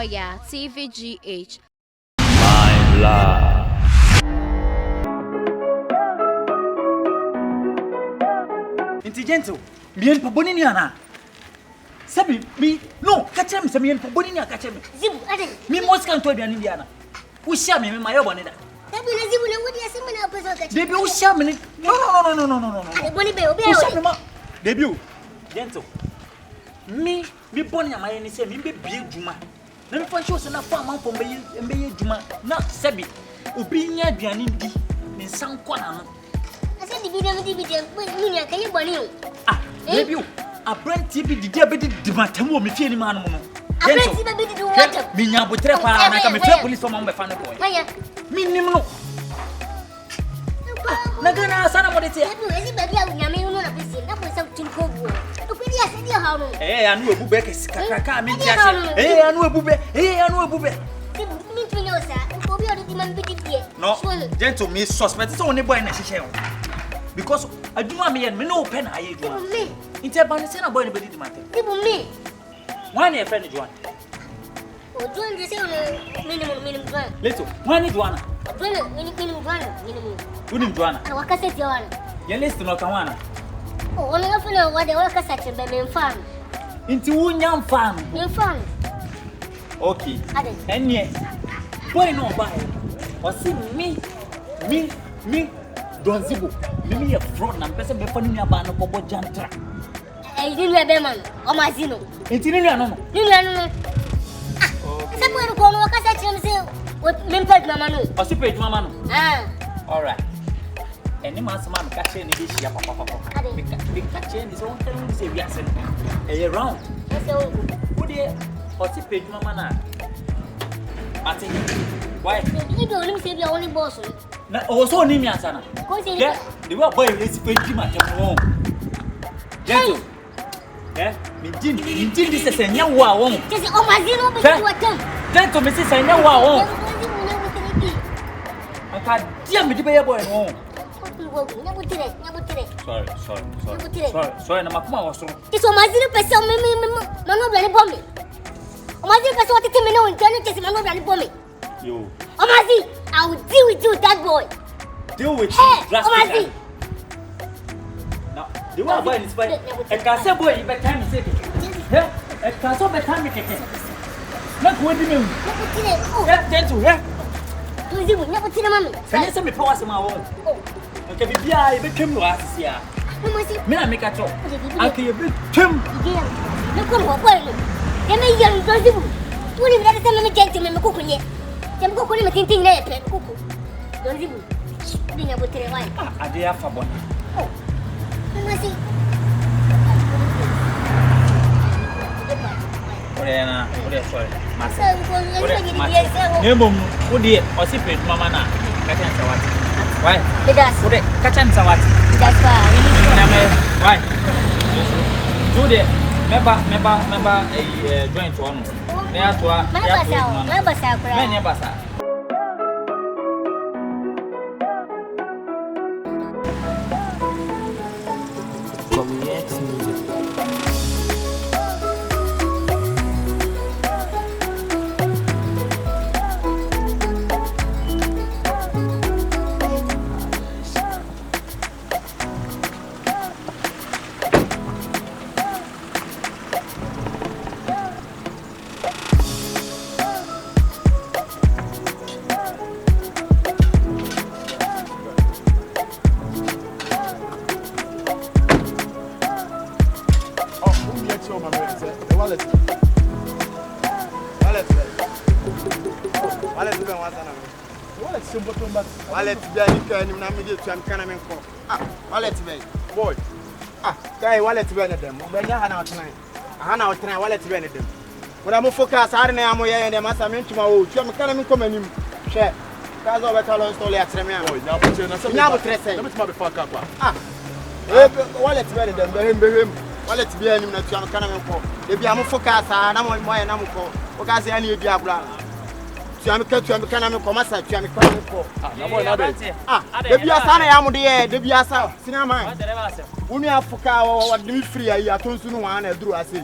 Oyaa, Tvgh. My love. Intelligent, me paboni ni ana. Sabi me no, catch him some me paboni ni catch him. ZiBo, ade. Me most can to aduane bi ana. Wo share me my boni da. Sabi na ZiBo na wodi asem na aposo catch. Debi wo share me. No. Ade boni be obi Wo share awo. me ma. Debi o. Gentle. Me boni amaye ni say me be bie djuma. Na me fa show se na fa man fo mbeye djuma. Na sabi obi nya aduane di ne san kona no. Ase di video ni aka ye boni o. Ah, debi o. Apprenti bi di dia be di matam wo me fie ni ma no no. Apprenti be di watam. Me nya botre pa na ka me fe police for man be fa no boy. Maya. Me nim no. Na gana sana mo de tie. Ebu ezi baby a nyame no na bisi na ko sa tunko bu. Okudi ase di ha no. Anu ebu be ke sikakaka me ti ase. Anu ebu be. Mi tunyo sa. Obi odi di man bi di die. No. Gentle me suspect so one boy na hihye o. Because aduma me yen me no pen aye aduma. Me. Inti eba ne se na boy ne be di matter. Ebu me. One e friend Joan. O Joan de se o minimum Joan. Leto, one Joan. Joan minimum Joan. Unim Joan. Na wakase ti wana. Ye list no kan wana. O ono ga funa wa de wakasa chembe me mfano. Inti wunya mfano. Me mfano. Okay. Ade. Enye. Boy no buy. O si me Don ZiBo. Me ye fraud na pese be fani mi aba no bobo jantra. Ni nu ebe man. Omaxy no. Inti ni nu no. Ni nu. Ah. Ese mo ko no wakasa chembe se me mpa mama no. O si page mama no. Ah. All right. Any man sama me catch any be shia papa. Me catch any so one tell me say we are send. Eh round. Ese o. Wo dey o si page mama na. Ati. Why? Ni do ni se bia woni boss. Na o so ni mi ansana. Ko se Yeah, the boy we si page ma tem won. Gentle. Yeah, me din this is enya wo a won. Kesi Omaxy no be ti watam. Gentle me say enya wo a won. Aka dia me di be boy no. Sorry, na makuma waso. Kesi Omaxy no pese me no bra ni bombe. Omaxy pese what tell me no ntani kesi me no bra ni bombe. Yo. Omaxy, I will deal with you, that boy. Deal with hey, you drastically. Omaxy. Now, the one boy is fine. I can say boy, you better me say it. Yeah, I can so better me keke. Not what do you mean? Yeah, gentle, yeah. ZiBo, never tell mama. Say say me power some awon. Oh. Okay, be bia e be twem no asisi a. Omaxy. Me na make a chop. Okay, be twem. No come ho boy. Dem me yan ZiBo. Woni me da me gentle me kokunye. Dem kokuni me tintin na e pe koku. Don ZiBo. Bi na botere wai. Ah, ade afa bon. Oh. Omaxy. Ore sorry. Masa ko ni Nemom, wo de o si page mama na. Kacha nsawati. Why? Vidash. Wo de kacha nsawati. That's why. Na me why? Do de member joint one. Me atwa ya na basa kura. Me ne basa. Wallet be ni kan ni na me dey tuam kana me nko. Ah, wallet be. Boy. Ah, guy wallet be na dem. Be nya ha na otena. Ha na otena wallet be na dem. Wona mo focus are na am ye dem asa me ntuma wo. Tuam kana me nko manim. Hwe. Ka zo better long story atreme am. Boy, na put na say. Nya bo trese. Na me tuma be fuck up. Ah. Wallet be na dem. Be hem. Wallet be anim na tuam kana me nko. De bia mo focus na mo ye na mo ko. Focus ya na e bia bra. Tuam kana me ko masa tuam kana me ko. Na boy na be. Ah, de bia sa na ya mo de de bia sa. Sinama. Woni afuka wa de free ayi atonsu no wa na duru ase.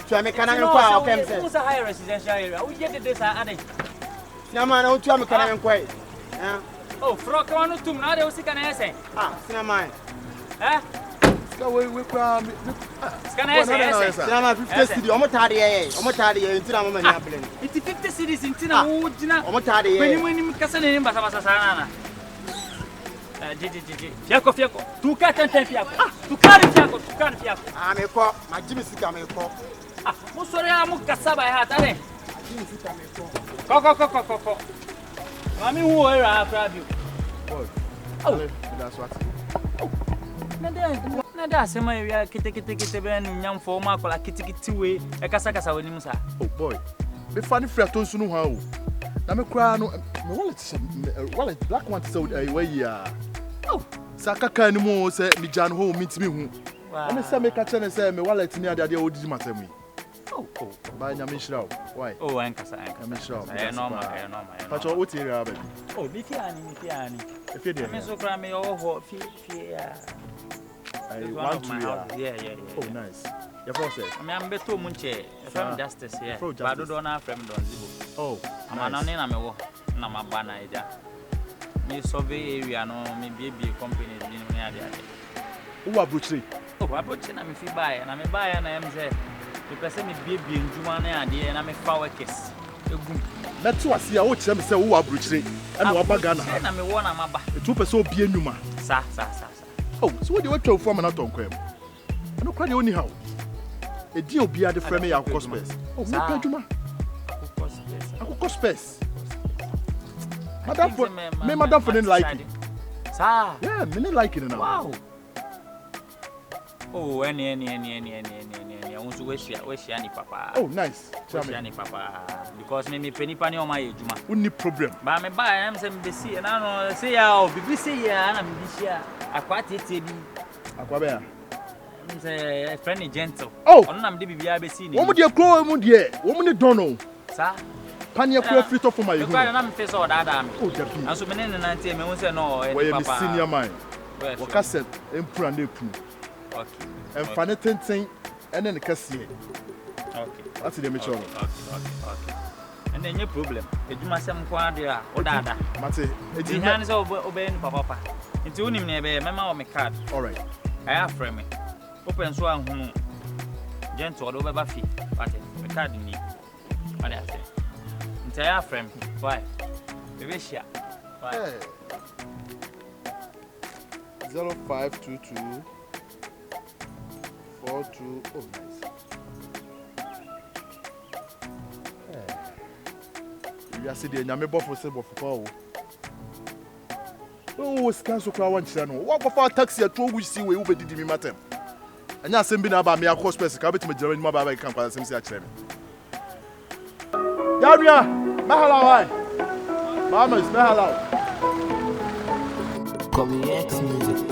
to me kana me kwa o pem se who's a high residential area we get this ade sinama na o to me kana me kwa oh frog one to na de o sika na ese sinama Ska we kwa sika na ese sinama 50 cedi omo tade ye ntina mama ni abele it's 50 cedis ntina wo gina omo tade ye When kasa ne nimba basa sana Fiako. Tu kata fiako. Tu kari fiako. Me ko, ma jimi sika me ko. Mo sore amu kasaba ya tare. Jimi sika me ko. Ko. Mami wo era afrabi. Boy. That's what. Nada sema ya kete be nu nyamfo ma kola kiti we e kasa woni musa. Oh boy. Be funny free atonsu no ha o. Na me kra no me wallet black one to say way ya. Oh, saka kan ni mo say mi jan ho meet me hu. Ana say me ka chene say me wallet ni ade odi matam yi. Oh. Ba nya me shira o. Why? Oh, ankasa. Me shira. Normal. Pacho what area ba? Oh, bi fiani. E fi de. Me so kra me ho fi ya. I want to. Yeah. Oh, nice. Your process. I am beto munche from justice here. Ba do na from don ZiBo. Oh. Amana ne na me wo na mabana ida. Me survey area no me BB company ni me ade. Who abrochiri? Oh, abrochiri na me fi buy na me buy na em say me pese me BB njuma na ade na me fa workers. Egum. Meto asia wo kire me say who abrochiri. Ana wa ba Ghana. Na me wo na maba. Etu pese obi enuma. Sa. Oh, so what do you want to form na tonkwem? Ano kwa de oni how? Edi obi ade frame ya akọ space. Oh, me pa adwuma. Akọ space. Madam for didn't like it. Sir. Yeah, me didn't like it now. Wow. Oh, any. We share ni papa. Oh, nice. We share ni papa. Because me penny pani on my ejuma. Only problem. Ba me buy am say me see na no say ya o bibi say ya na me bi share. Akwa tete bi. Akwa be ya. Me say friend gentle. Oh. Ono na me de bibia be see ni. Wo mu de kro mu de. Wo mu ni dono. Sir. Panya kro free top for my home. Because na me face all that am. Oh, definitely. And so me ne na ntie me won say no papa. We senior man. Waka set empura na epu. Okay. And fane tenten ene ne kase. Okay. That's the me choro. Okay. And then no problem. Ejuma sem ko ade a o dada. Mate, ejuma han say obey ni papa. Nti unim na be mema o me card. All right. I have frame me. Open so ahunu. Gentle do be ba fi. Pate. Me card ni. What I say. Nti I have frame. Why? Be share. Why? 0522 42. Oh, nice. You are sitting there, I'm for sale for call. Oh, scan so crowd one channel. What for taxi at 2 we see we will be matter. And you're saying about me, a cost person, come to me, Jeremy, my baby, come for the same actually. Yabia, Mahala, Mama is Mahala. Come here, music.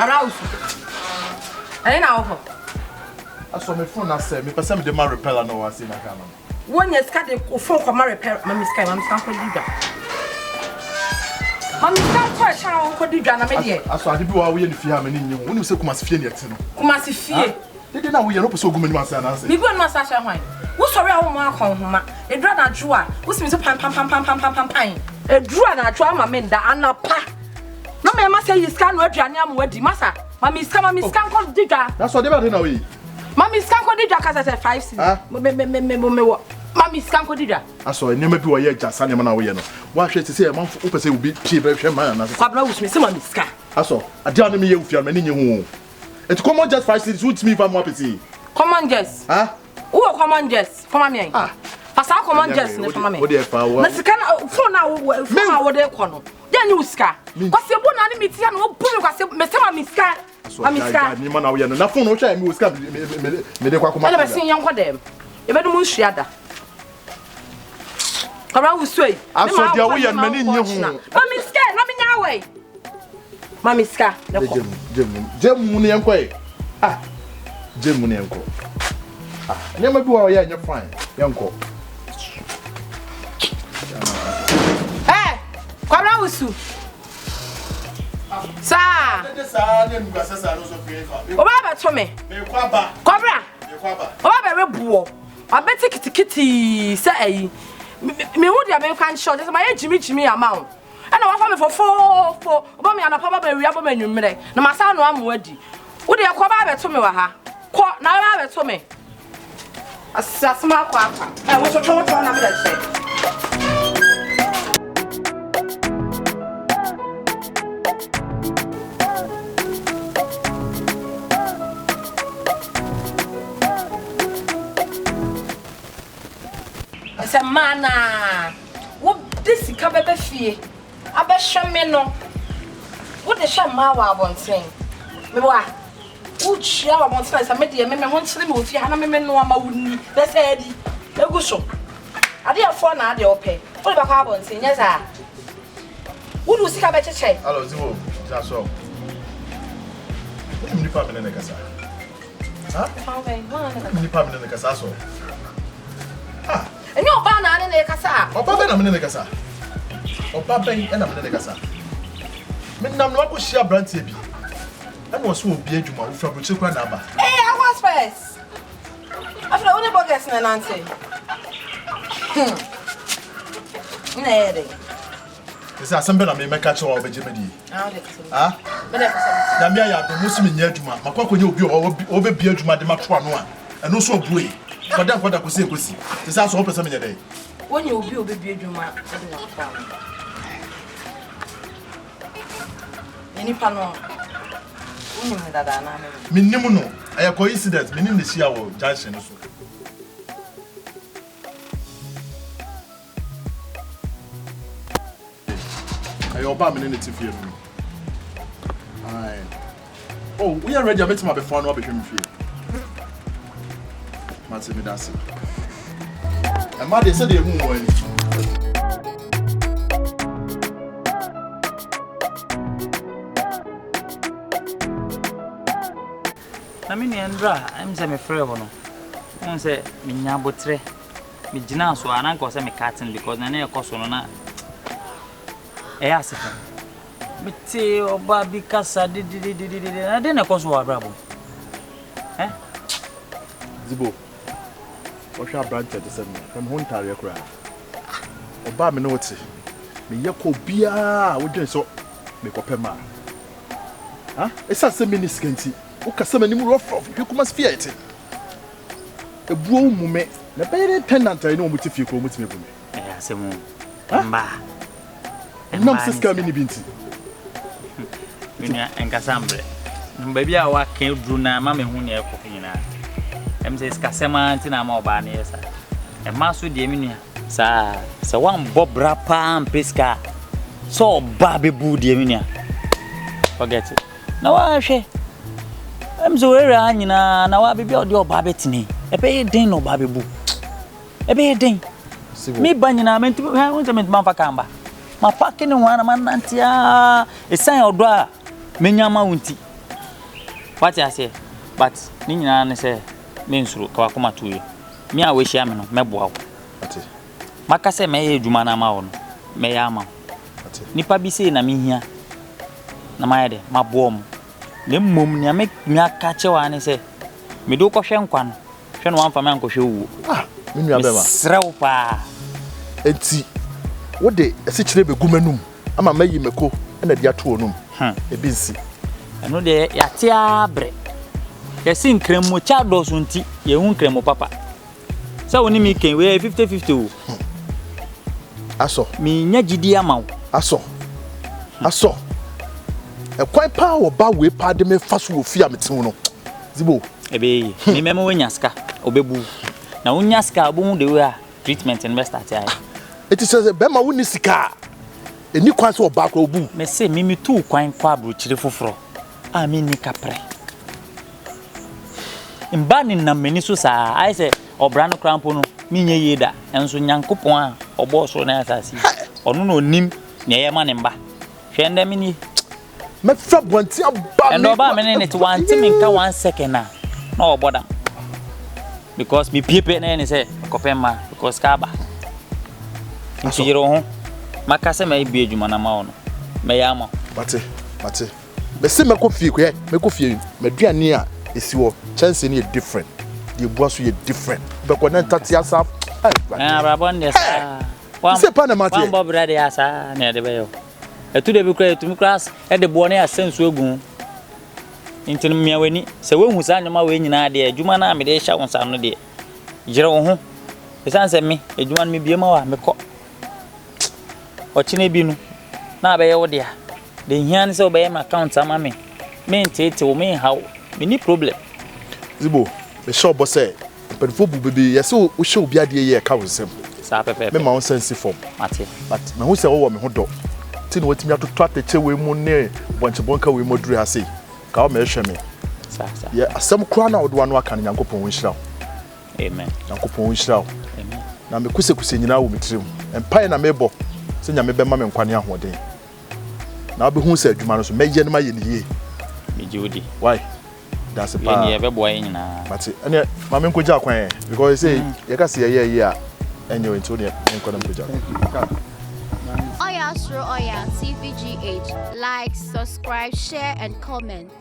Arouse. I know. I saw my phone. I said, "Me person the man repeller no was in a camera." When you scat the phone come repair, Mammy Sky, Mammy Sky for Diga. Mammy Sky for a shower for Diga, and I made I saw the people we in the fear, many you. When you say Kumasi Nothing, Kumasi fear. They didn't know we are not so good in Master. We go and massage wine. Who's sorry, I won't home, a drug and drawer. Who's me so pam. A drawer and a drawer, my men that are not pa. No, me must say you scan where Janiam where the massa. Mammy scan called Diga. That's what they were doing. Mammy scan called Diga because I said 5 cents. Mammy scan dida. I saw a name of you just an amount of why should I say a month open say will be cheap man? Pablo with me, some scar. I saw a dear me if you're many home. It's common just 5 cents suits me if I'm happy. Common jest. Huh? Who are common jest? Come on, ah. Pass our common jest in the family. What dear power? Mexican for now, what they call. Then you scar. What's your bon enemy? And what put us, Miska? Amiska, you man, we are not for no shame. You scar me. I never seen young for them. You better move shada. Around sway. I saw the way and many you. Mammy scared, let me now way. Mammy scar, Jem Mooney and Quay. Ah, Jemu ne enko. Ah, nyama bi wa oya nya fine. Yenko. Eh, kwabra wusu. Sa. Sa ne ngasa sa no so fefa. Oba ba to me. Me kwaba. Kwabra. Me kwaba. Oba ba rebuo. Abeti kitikiti sa ayi. Me hu dia me kan short, say my jimi amount. And I want me for 4 oba me anapa ba wi abo manwumre. Na masa no amu adi. Wo de kwaba ba to me wa ha. Ko na ba to me. Asasma kwa akwa. Eh, wo so na me da che. Asa mana. Wo disi ka bebe fie. Abehwe me no. Wo de hwe ma wa abonten. Me wa. Uchia wa montina sa me de me ho nchire me ofie ha na me no ama wuni be say di egu so ade afo na ade ope wo ba ka abontin nya sa wo du sika be cheche Hello ZiBo Aso ni pa me ne kasa ha ni pa me ne kasa so ha enyo oba na ne kasa oba be na me ne kasa oba be na me ne kasa me nam no akohia brantie bi and was so be adwuma wo fra broche kwa na ba I was first after only bogus na nancy nere ese asembe na me meka che wa obeje medi ah me na na me ya do musimi nya adwuma makwakonye obi o be bi adwuma de mato ano a eno so obue kwada kosi ese aso opese me nya dai wonye obi bi adwuma de na kwa ni pa no minnim no a coincidence minnim the shia wo junction so ayo ba me ne tifie no ai oh we are ready to be phone no be hwem fie matse me dase e ma de se de hu wo ani na me ndra am say me frɛ ho no won say me nya botre me gina so ana ko say me carton because na na ekoso no na e asefa me te oba bi kasa di na de na ekoso wa brabo eh ZiBo o sha branch at the from hontare kura oba me no wote me yeko bia wo dwen so me kopema ha esa se miniskanti o kasa manim rough Kumasi fie ete ebuo mume na bere tenant ai no mo ti fie ko mo ti mebu me asemu mba nam siska mi ni binti minya enkasambre mba bia wa kan dru na ma me hu ne ekọ nyina em se siska sema ntina ma oba ne yesa e ma so de minua sa wan bobra pa peska so ba bebu de minua forget it na wa hwe em so we ra nyina na wa bibia de oba betini e be den no oba bebu e be den me ba nyina menti ha won se menti ma fa kamba ma pake ne wana manantia esan odo a menyama wunti what I say but ni nyina ne se me nsuro ka wakoma tuye me a we hia me no meboa wo ate maka se me ye adwuma na ma wo no me ya ama ate nipa bi se na me hia na ma ye de mabom ne mmom nya me aka chewa ne se me do ko hwe nkwa no hwe no wamfa me ankohwe wuo me nua bema srew pa enti wo de ese kire be gumanum ama mayi meko na dia to onum ebi nsi eno de yate abre yesi nkremo cha doso nti ye hu nkremo papa sa woni mi ken we 50-50 o aso mi nya gidi amaw aso e kwai pa wo ba we pa de me faso wo fia metin no ZiBo ebe mi memo wenya ska obebu na wonya ska obo de we a treatment investor ti ai it is be ma woni sika eni kwan so ba kwa obu me se mi tu kwan kwa abrochire foforo a mi ni kapre mbani na meni so sa ai se obra no krampo no mi nye yeda enso nyankopon a obo so na asasi onu no nim ne ye ma ne mba hwende mi ni me fra bonti aba endo ba me ne ti wanti mi nka 1 second na no bother. Because me people na any say kopema because kaba. Nti yero ho. Makase me bi adwuma na ma ono. Me ya ma. Mate. Me se me kofie ko me kofie me duane a esi wo chance ni different. The boss you different. Be ko na tati asa. Ah brabon dey sa. Se pa na mate. Wan bob ready asa na de be yo. Etu de bi kra etu mi class e de bo na asensu egun. Intin mia wani se we hu sa nyoma we nyina de adwuma na me de hya wonsa no de jire wo ho esanse me adwuma no me bie ma wa me kɔ ochine bi no na be ye wo de a de hian se obey my account ama me ntete wo me hawo me ni problem ZiBo me sure boss say pedfo bu bebe ye se wo hye obi ade ye ka wo sem sa pepe me ma won sense form mate but me hu se wo me ho do ti no watimi atoto ateche we mu ne bonche bonka we moduru ha sei ka o me hwe me sa ye asem kura na odwa no aka nyankopon wonhyira amen nyankopon wonhyira amen na me kuse nyina wo mitrim empai na mebo se nya me be ma me nkwane ahoden na obehu se adwuma no so meye no ma ye ni ye me jodi why that's a pa ye be boy nyina but ene ma me nkoja kwan because say ye ka se ye a enyo into ne nko na nkoja Oyaa Suro Oyaa Tvgh. Like, subscribe, share, and comment.